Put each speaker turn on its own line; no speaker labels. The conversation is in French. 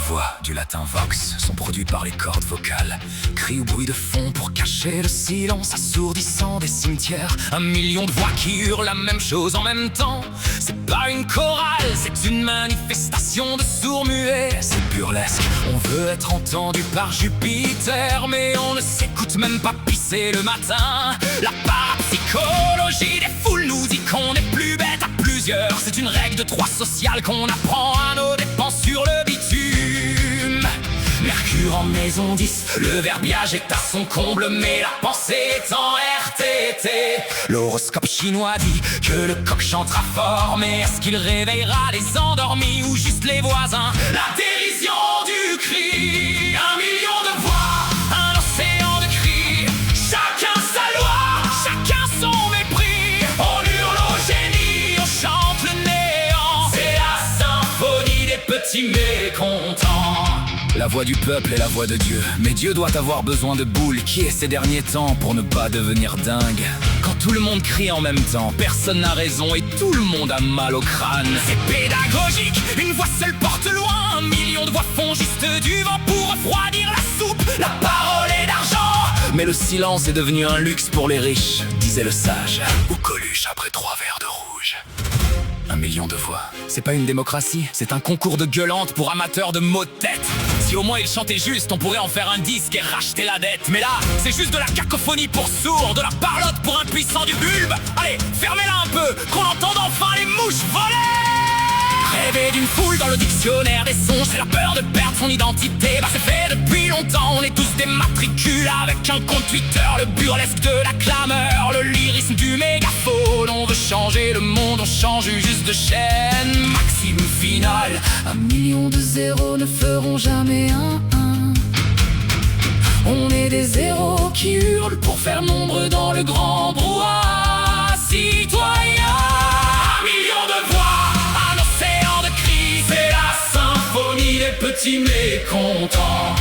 Voix du latin vox sont produits par les cordes vocales. Cris ou bruit de fond pour cacher le silence assourdissant des cimetières. 1 million de voix qui hurlent la même chose en même temps. C'est pas une chorale, c'est une manifestation de sourds-muets. C'est burlesque, on veut être entendu par Jupiter, mais on ne s'écoute même pas pisser le matin. La parapsychologie des foules nous dit qu'on est plus bête à plusieurs. C'est une règle de 3 sociale qu'on apprend à nos dépens sur le bitume. Mercure en maison 10, le verbiage est à son comble, mais la pensée est en RTT. L'horoscope chinois dit que le coq chantera fort, mais est-ce qu'il réveillera les endormis ou juste les voisins? La dérision du cri, 1 million de voix, un océan de cris. Chacun sa loi, chacun son mépris. On hurle au génie, on chante le néant. C'est la symphonie des petits mécontents. La voix du peuple est la voix de Dieu, mais Dieu doit avoir besoin de boules. Qui est ces derniers temps pour ne pas devenir dingue? Quand tout le monde crie en même temps, personne n'a raison et tout le monde a mal au crâne. C'est pédagogique, une voix seule porte loin. 1 million de voix font juste du vent pour refroidir la soupe. La parole est d'argent, mais le silence est devenu un luxe pour les riches, disait le sage. Ou Coluche après 3 verres de rouge. 1 million de voix, c'est pas une démocratie, c'est un concours de gueulantes pour amateurs de mots de tête. Si au moins ils chantaient juste, on pourrait en faire un disque et racheter la dette. Mais là, c'est juste de la cacophonie pour sourds, de la parlotte pour impuissants du bulbe. Allez, fermez-la un peu, qu'on entende enfin les mouches voler. Rêver d'une foule dans le dictionnaire des songes, c'est la peur de perdre son identité. Bah c'est fait depuis longtemps, on est tous des matricules avec un compte Twitter. Le burlesque de la clameur, le lyrisme du mégaphone. On veut changer le monde, on change juste de chaîne. Maxime final, 1 million de zéros ne feront jamais un 1. On est des zéros qui hurlent pour faire nombre dans le grand brouhaha citoyen. 1 million de voix, un océan de cris, c'est la symphonie des petits mécontents.